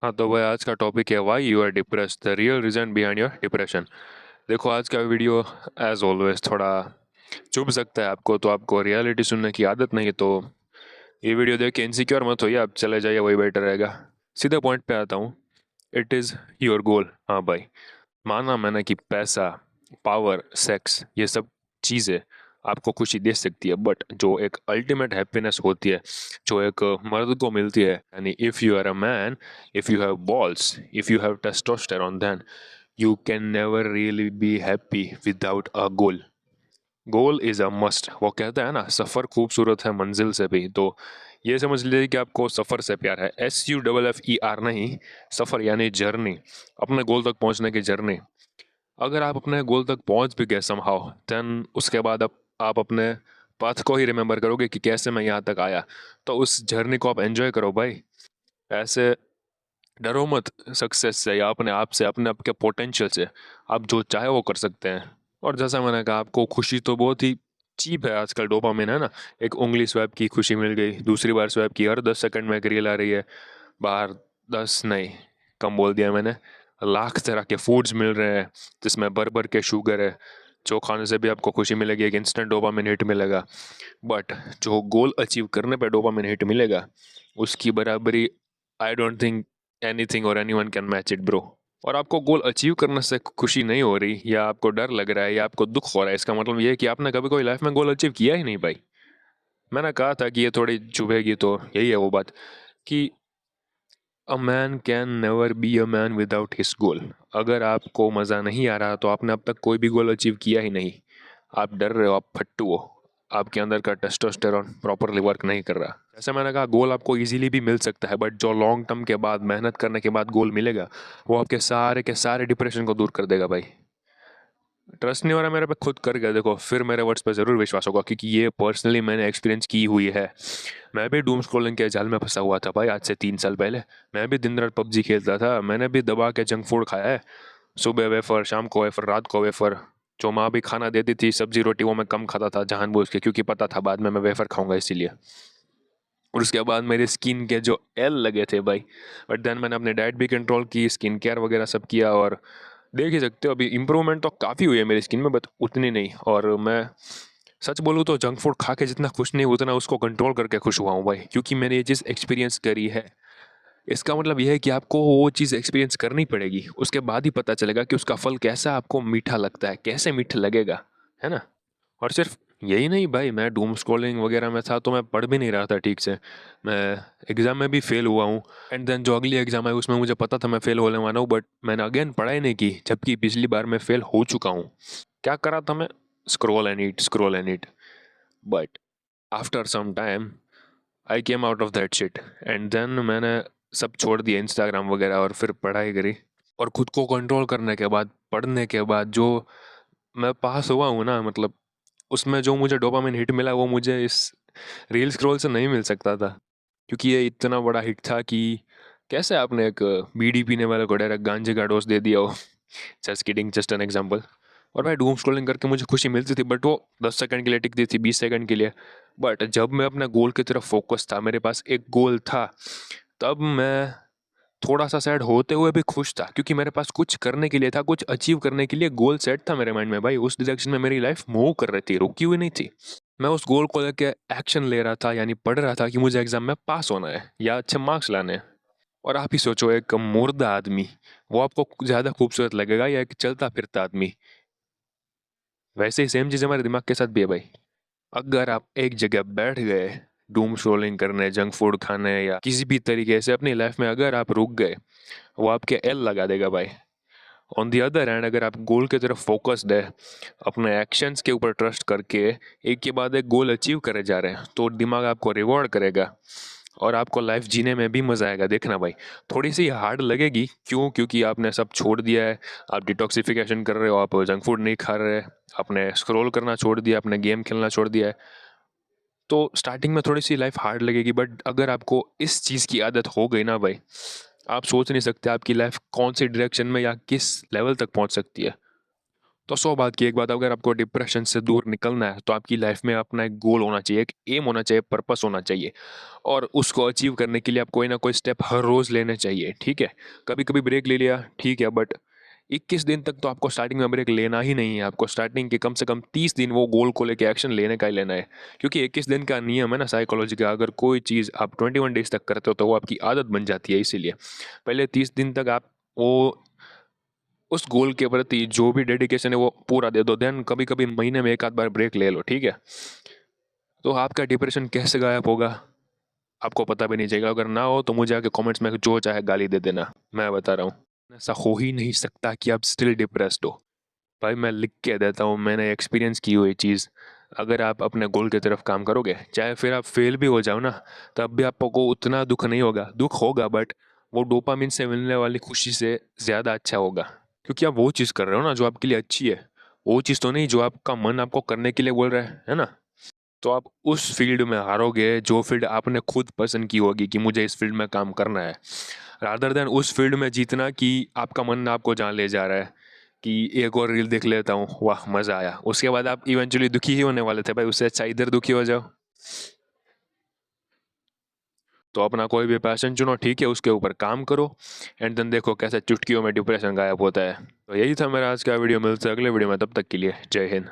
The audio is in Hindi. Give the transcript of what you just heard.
हाँ तो भाई आज का टॉपिक है why you are depressed the real reason behind your depression. देखो आज का वीडियो एज ऑलवेज थोड़ा चुभ सकता है आपको, तो आपको रियलिटी सुनने की आदत नहीं है तो ये वीडियो देख के इनसिक्योर मत होइए, आप चले जाइए, वही बेटर रहेगा। सीधे पॉइंट पे आता हूँ। It is your goal. हाँ भाई, माना मैंने कि पैसा, पावर, सेक्स, ये सब चीज़ें आपको खुशी दे सकती है, बट जो एक अल्टीमेट हैप्पीनेस होती है, जो एक मर्द को मिलती है, यानी if you are a man, if you have balls, if you have testosterone, then you can never really be happy without a goal. Goal is a must. वो कहता है ना, सफ़र खूबसूरत है मंजिल से भी। तो ये समझ लीजिए कि आपको सफ़र से प्यार है, SUFFER नहीं, सफ़र यानी जर्नी, अपने गोल तक पहुंचने की जर्नी। अगर आप अपने गोल तक पहुंच भी गए समहाउ, देन उसके बाद आप अपने पाथ को ही रिमेंबर करोगे कि कैसे मैं यहाँ तक आया। तो उस जर्नी को आप एंजॉय करो भाई। ऐसे डरो मत सक्सेस से या अपने आप से, अपने आप के पोटेंशियल से। आप जो चाहे वो कर सकते हैं। और जैसा मैंने कहा, आपको खुशी तो बहुत ही चीप है आजकल, डोपामिन है ना। एक उंगली स्वैप की खुशी मिल गई, दूसरी बार स्वैप की, हर 10 सेकंड में एक रील आ रही है बाहर। 10 नहीं, कम बोल दिया मैंने। लाख तरह के फूड्स मिल रहे हैं जिसमें भर भर के शुगर है, जो खाने से भी आपको खुशी मिलेगी, एक इंस्टेंट डोपामिन हिट मिलेगा। बट जो गोल अचीव करने पे डोपामिन हिट मिलेगा, उसकी बराबरी आई डोंट थिंक एनीथिंग और anyone can match it bro. और आपको गोल अचीव करने से खुशी नहीं हो रही, या आपको डर लग रहा है, या आपको दुख हो रहा है, इसका मतलब ये है कि आपने कभी कोई लाइफ में गोल अचीव किया ही नहीं भाई। मैंने कहा था कि ये थोड़ी चुभेगी, तो यही है वो बात कि a man can never be a man without his goal. अगर आपको मज़ा नहीं आ रहा तो आपने अब तक कोई भी गोल अचीव किया ही नहीं। आप डर रहे हो, आप फट्टू हो, आपके अंदर का टेस्टोस्टेरोन प्रॉपरली वर्क नहीं कर रहा। जैसे मैंने कहा, गोल आपको इजीली भी मिल सकता है, बट जो लॉन्ग टर्म के बाद मेहनत करने के बाद गोल मिलेगा, वो आपके सारे के सारे डिप्रेशन को दूर कर देगा भाई। ट्रस्ट नहीं हो रहा मेरे पे, खुद करके देखो, फिर मेरे वर्ड्स पे ज़रूर विश्वास होगा, क्योंकि ये पर्सनली मैंने एक्सपीरियंस की हुई है। मैं भी डूम स्क्रॉलिंग के जाल में फंसा हुआ था भाई, आज से 3 साल पहले। मैं भी दिन रात पबजी खेलता था, मैंने भी दबा के जंक फूड खाया है। सुबह वेफर, शाम को वेफर, रात को वेफर। जो माँ भी खाना देती थी, सब्जी रोटी, वो मैं कम खाता था जानबूझ के, क्योंकि पता था बाद में मैं वेफर खाऊंगा इसीलिए। और उसके बाद मेरे स्किन के जो एल लगे थे भाई। बट देन मैंने अपने डाइट भी कंट्रोल की, स्किन केयर वगैरह सब किया, और देख ही सकते हो अभी इम्प्रूवमेंट तो काफ़ी हुई है मेरी स्किन में, बट उतनी नहीं। और मैं सच बोलूँ तो जंक फूड खा के जितना खुश नहीं, उतना उसको कंट्रोल करके खुश हुआ हूँ भाई, क्योंकि मैंने ये चीज़ एक्सपीरियंस करी है। इसका मतलब यह है कि आपको वो चीज़ एक्सपीरियंस करनी पड़ेगी, उसके बाद ही पता चलेगा कि उसका फल कैसा आपको मीठा लगता है, कैसे मीठा लगेगा, है ना। और सिर्फ यही नहीं भाई, मैं डूम स्क्रॉलिंग वगैरह में था तो मैं पढ़ भी नहीं रहा था ठीक से। मैं एग्ज़ाम में भी फेल हुआ हूँ। एंड देन जो अगली एग्ज़ाम है उसमें मुझे पता था मैं फेल होने वाला हूँ, बट मैंने अगेन पढ़ाई नहीं की, जबकि पिछली बार मैं फेल हो चुका हूँ। क्या करा था मैं? Scroll and eat, scroll and eat. But after some time I came out of that shit. And then मैंने सब छोड़ दिया, इंस्टाग्राम वगैरह, और फिर पढ़ाई करी। और खुद को कंट्रोल करने के बाद, पढ़ने के बाद, जो मैं पास हुआ हूँ ना, मतलब उसमें जो मुझे डोपामिन हिट मिला, वो मुझे इस रील स्क्रॉल से नहीं मिल सकता था। क्योंकि ये इतना बड़ा हिट था कि कैसे आपने एक बीड़ी पीने वाले को डायरेक्ट गांजे का डोज दे दिया हो। Just kidding, just an example. और भाई डूम स्क्रॉलिंग करके मुझे खुशी मिलती थी, बट वो 10 सेकंड के लिए टिकती थी, 20 सेकंड के लिए। बट जब मैं अपने गोल की तरफ फोकस था, मेरे पास एक गोल था, तब मैं थोड़ा सा सैड होते हुए भी खुश था, क्योंकि मेरे पास कुछ करने के लिए था, कुछ अचीव करने के लिए गोल सेट था मेरे माइंड में भाई। उस डायरेक्शन में मेरी लाइफ मूव कर रही थी, रुकी हुई नहीं थी। मैं उस गोल को लेके एक्शन ले रहा था, यानी पढ़ रहा था कि मुझे एग्जाम में पास होना है या अच्छे मार्क्स लाने हैं। और आप ही सोचो, एक मुर्दा आदमी, वो आपको ज़्यादा खूबसूरत लगेगा या एक चलता फिरता आदमी? वैसे ही सेम चीज़ हमारे दिमाग के साथ भी है भाई। अगर आप एक जगह बैठ गए डूम स्क्रॉलिंग करने, जंक फूड खाने, या किसी भी तरीके से अपनी लाइफ में अगर आप रुक गए, वो आपके एल लगा देगा भाई। ऑन दी अदर हैंड, अगर आप गोल की तरफ फोकस्ड है, अपने एक्शंस के ऊपर ट्रस्ट करके एक के बाद एक गोल अचीव करे जा रहे हैं, तो दिमाग आपको रिवॉर्ड करेगा, और आपको लाइफ जीने में भी मज़ा आएगा। देखना भाई, थोड़ी सी हार्ड लगेगी, क्यों? क्योंकि आपने सब छोड़ दिया है, आप डिटॉक्सिफिकेशन कर रहे हो, आप जंक फूड नहीं खा रहे, आपने स्क्रॉल करना छोड़ दिया, आपने गेम खेलना छोड़ दिया है। तो स्टार्टिंग में थोड़ी सी लाइफ हार्ड लगेगी, बट अगर आपको इस चीज़ की आदत हो गई ना भाई, आप सोच नहीं सकते आपकी लाइफ कौन सी डायरेक्शन में या किस लेवल तक पहुंच सकती है। तो 100 बात की एक बात, अगर आपको डिप्रेशन से दूर निकलना है तो आपकी लाइफ में अपना एक गोल होना चाहिए, एक एम होना चाहिए, पर्पस होना चाहिए, और उसको अचीव करने के लिए आप कोई ना कोई स्टेप हर रोज़ लेने चाहिए, ठीक है। कभी कभी ब्रेक ले लिया, ठीक है, बट 21 दिन तक तो आपको स्टार्टिंग में ब्रेक लेना ही नहीं है। आपको स्टार्टिंग के कम से कम 30 दिन वो गोल को लेके एक्शन लेने का ही लेना है, क्योंकि 21 दिन का नियम है ना साइकोलॉजी का, अगर कोई चीज़ आप 21 डेज तक करते हो तो वो आपकी आदत बन जाती है। इसीलिए पहले 30 दिन तक आप वो उस गोल के प्रति जो भी डेडिकेशन है वो पूरा दे दो, देन कभी कभी महीने में एक आध बार ब्रेक ले लो, ठीक है। तो आपका डिप्रेशन कैसे गायब होगा आपको पता भी नहीं चलेगा। अगर ना हो तो मुझे आके कमेंट्स में जो चाहे गाली दे देना, मैं बता रहा हूँ ऐसा हो ही नहीं सकता कि आप स्टिल डिप्रेस्ड हो। भाई मैं लिख के देता हूँ, मैंने एक्सपीरियंस की हुई चीज़। अगर आप अपने गोल की तरफ काम करोगे, चाहे फिर आप फेल भी हो जाओ ना, तब भी आपको उतना दुख नहीं होगा। दुख होगा बट वो डोपामिन से मिलने वाली खुशी से ज़्यादा अच्छा होगा, क्योंकि आप वो चीज़ कर रहे हो ना जो आपके लिए अच्छी है। वो चीज़ तो नहीं जो आपका मन आपको करने के लिए बोल रहा है ना। तो आप उस फील्ड में हारोगे जो फील्ड आपने खुद पसंद की होगी कि मुझे इस फील्ड में काम करना है, रादर देन उस फील्ड में जीतना कि आपका मन आपको जहाँ ले जा रहा है कि एक और रील देख लेता हूँ, वाह मज़ा आया, उसके बाद आप इवेंचुअली दुखी ही होने वाले थे। भाई उससे अच्छा इधर दुखी हो जाओ। तो अपना कोई भी पैशन चुनो, ठीक है, उसके ऊपर काम करो, एंड देन देखो कैसे चुटकियों में डिप्रेशन गायब होता है। तो यही था मेरा आज का वीडियो। मिलते हैं अगले वीडियो में, तब तक के लिए जय हिंद।